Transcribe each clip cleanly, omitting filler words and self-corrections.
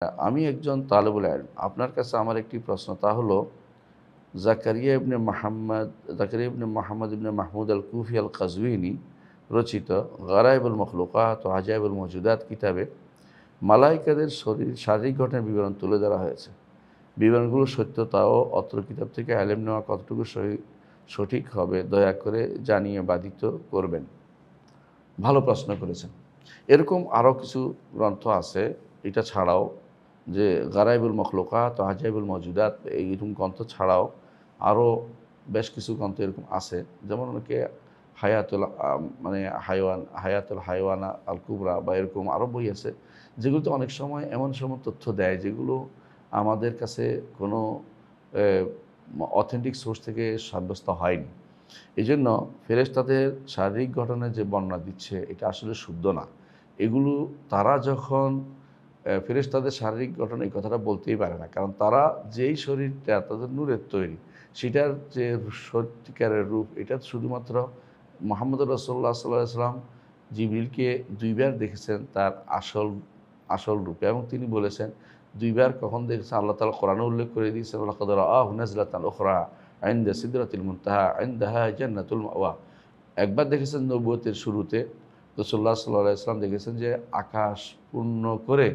আমি একজন তালেবুল ইলম। আপনার কাছে আমার একটি প্রশ্ন, তা হলো জাকারিয়া ইবনে মুহাম্মদ ইবনে মাহমুদ আল কুফি আল কাজউইনি রচিত গারায়েবুল মখলুকাত ও আজায়েবুল মওজুদাত কিতাবে মালায়েকাদের শারীরিক গঠনের বিবরণ তুলে ধরা হয়েছে। বিবরণগুলোর সত্যতা ও অত্র কিতাব থেকে ইলম নেওয়া কতটুকু সঠিক হবে দয়া করে জানিয়ে বাধিত করবেন। ভালো প্রশ্ন করেছেন। এরকম আরও কিছু গ্রন্থ আছে এটা ছাড়াও, যে গারাইবুল মখলুকাত ও আজাইবুল মওজুদাত, এইরকম গ্রন্থ ছাড়াও আরও বেশ কিছু গ্রন্থ এরকম আছে। যেমন অনেকে হায়াতুল হায়ওয়ানা আল কুবরা বা এরকম আরও বই আছে, যেগুলোতে অনেক সময় এমন সময় তথ্য দেয় যেগুলো আমাদের কাছে কোনো অথেন্টিক সোর্স থেকে সাব্যস্ত হয়নি। এই জন্য ফেরেশতাদের শারীরিক গঠনের যে বর্ণনা দিচ্ছে এটা আসলে শুদ্ধ না। এগুলো তারা যখন ফেরেশতাদের শারীরিক গঠন এই কথাটা বলতেই পারে না, কারণ তারা যেই শরীরটা তাদের নূরের তৈরি, সেটার যে সত্যিকারের রূপ এটা শুধুমাত্র মুহাম্মদুর রাসূলুল্লাহ সাল্লাল্লাহু আলাইহি ওয়াসাল্লাম জিবরিলকে ২ বার দেখেছেন তার আসল রূপে, এবং তিনি বলেছেন ২ বার কখন দেখেছেন আল্লাহ তাআলা কোরআনে উল্লেখ করে দিয়েছেন, লাকাদ রাআহু নাজলাতান উখরা ইনদা সিদরাতিল মুনতাহা ইনদাহা জান্নাতুল মাওয়া। একবার দেখেছেন নবুয়তের শুরুতে, রাসূলুল্লাহ সাল্লাল্লাহু আলাইহি ওয়াসাল্লাম দেখেছেন যে আকাশ পূর্ণ করে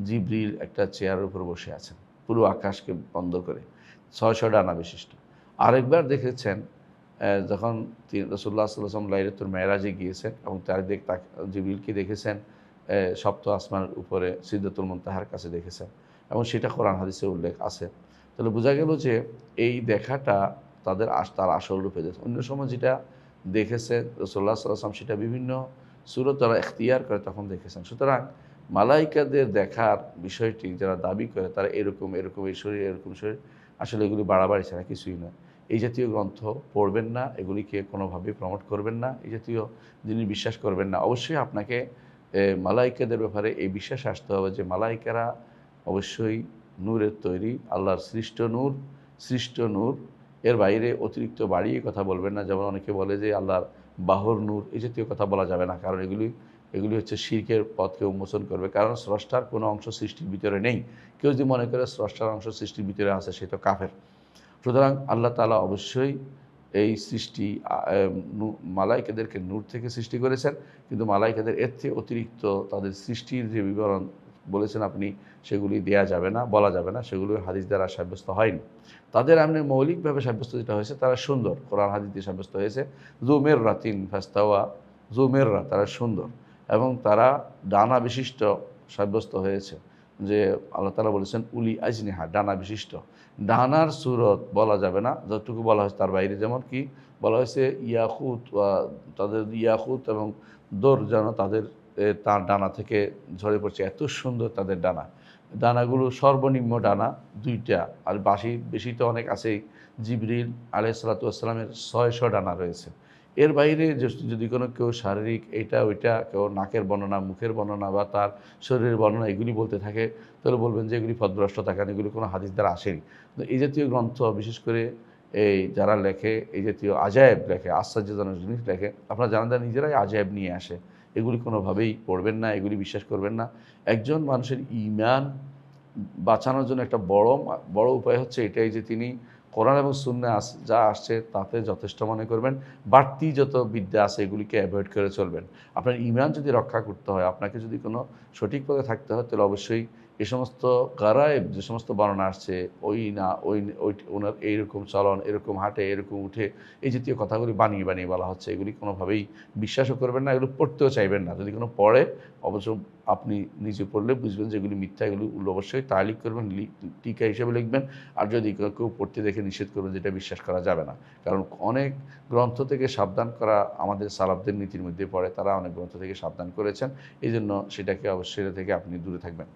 জিবরিল একটা চেয়ারের উপর বসে আছেন, পুরো আকাশকে বন্ধ করে ৬০০ ডানা বিশিষ্ট। আরেকবার দেখেছেন যখন রাসূলুল্লাহ সাল্লাল্লাহু আলাইহি ওয়াসাল্লাম লাইলাতুল মেরাজে গিয়েছেন এবং জিবরিলকে দেখেছেন সপ্ত আসমানের উপরে সিদরাতুল মুনতাহার কাছে দেখেছেন, এবং সেটা কোরআন হাদিসে উল্লেখ আছে। তাহলে বোঝা গেল যে এই দেখাটা তার আসল রূপে দেখে। অন্য সময় যেটা দেখেছে রাসূলুল্লাহ সাল্লাল্লাহু আলাইহি ওয়াসাল্লাম সেটা বিভিন্ন সূরত তারা ইখতিয়ার করে তখন দেখেছেন। সুতরাং মালাইকাদের দেখার বিষয়টি যারা দাবি করে তারা এরকম এই শরীর, এরকম শরীর, আসলে এগুলি বাড়াবাড়ি ছাড়া কিছুই নয়। এই জাতীয় গ্রন্থ পড়বেন না, এগুলিকে কোনোভাবেই প্রমোট করবেন না, এই জাতীয় জিনিস বিশ্বাস করবেন না। অবশ্যই আপনাকে মালাইকাদের ব্যাপারে এই বিশ্বাস আসতে হবে যে মালাইকারা অবশ্যই নূরের তৈরি, আল্লাহর সৃষ্ট নূর। এর বাইরে অতিরিক্ত বাড়িয়ে কথা বলবেন না। যেমন অনেকে বলে যে আল্লাহর বাহর নূর, এই জাতীয় কথা বলা যাবে না, কারণ এগুলি হচ্ছে শিরকের পথকে উন্মোচন করবে। কারণ স্রষ্টার কোনো অংশ সৃষ্টির ভিতরে নেই। কেউ যদি মনে করে স্রষ্টার অংশ সৃষ্টির ভিতরে আছে, সে তো কাফের। সুতরাং আল্লাহ তাআলা অবশ্যই এই সৃষ্টি মালাইকাদেরকে নূর থেকে সৃষ্টি করেছেন, কিন্তু মালাইকাদের এর থেকে অতিরিক্ত তাদের সৃষ্টির যে বিবরণ বলেছেন আপনি, সেগুলি দেয়া যাবে না, বলা যাবে না, সেগুলো হাদিস দ্বারা সাব্যস্ত হয়নি। তাদের এমনি মৌলিকভাবে সাব্যস্ত যেটা হয়েছে, তারা সুন্দর, কোরআন হাদিস দিয়ে সাব্যস্ত হয়েছে। জুমের রাতিন ফাস্তাওয়া, জুমেররা, তারা সুন্দর, এবং তারা ডানা বিশিষ্ট সাব্যস্ত হয়েছে। যে আল্লাহ তাআলা বলেছেন উলি আজনিহা, ডানা বিশিষ্ট। ডানার সুরত বলা যাবে না, যতটুকু বলা হয়েছে তার বাইরে। যেমন কি বলা হয়েছে ইয়াকুত, তাদের ইয়াকুত এবং দোর যেন তার ডানা থেকে ঝরে পড়ছে, এত সুন্দর তাদের ডানাগুলো। সর্বনিম্ন ডানা ২টা, আর বেশি তো অনেক আছেই। জিবরিল আলাইহিস সালাতু ওয়াস সালামের ৬০০ ডানা রয়েছে। এর বাইরে যদি কোনো কেউ শারীরিক এটা ওইটা, কেউ নাকের বর্ণনা, মুখের বর্ণনা বা তার শরীরের বর্ণনা এগুলি বলতে থাকে, তাহলে বলবেন যে এগুলি পথভ্রষ্টতা, কারণ এগুলি কোনো হাদিস দ্বারা আসেনি। তো এই জাতীয় গ্রন্থ, বিশেষ করে এই যারা লেখে, এই জাতীয় আজায়েব লেখে, আশ্চর্যজনক জিনিস লেখে, আপনারা জানেন তারা নিজেরাই আজায়েব নিয়ে আসে। এগুলি কোনোভাবেই পড়বেন না, এগুলি বিশ্বাস করবেন না। একজন মানুষের ঈমান বাঁচানোর জন্য একটা বড় উপায় হচ্ছে এটাই, যে তিনি কোরআন এবং সুন্নাহ যা আসছে তাতে যথেষ্ট মনে করবেন। বাড়তি যত বিদ্যা আছে এগুলিকে অ্যাভয়েড করে চলবেন। আপনার ঈমান যদি রক্ষা করতে হয়, আপনাকে যদি কোনো সঠিক পথে থাকতে হয়, তাহলে অবশ্যই এ সমস্ত গারায়েব যে সমস্ত বর্ণনা আসছে, ওনার এইরকম চলন, এরকম হাঁটে, এরকম উঠে, এই জাতীয় কথাগুলি বানিয়ে বলা হচ্ছে, এগুলি কোনোভাবেই বিশ্বাসও করবেন না, এগুলো পড়তেও চাইবেন না। যদি কোনো পড়ে, অবশ্য আপনি নিজে পড়লে বুঝবেন যে এগুলি মিথ্যা, এগুলি অবশ্যই তালিক করবেন, টিকা হিসেবে লিখবেন। আর যদি কেউ পড়তে দেখে নিষেধ করবেন, যেটা বিশ্বাস করা যাবে না। কারণ অনেক গ্রন্থ থেকে সাবধান করা আমাদের সালাফদের নীতির মধ্যে পড়ে, তারা অনেক গ্রন্থ থেকে সাবধান করেছেন। এই জন্য সেটাকে অবশ্যই থেকে আপনি দূরে থাকবেন।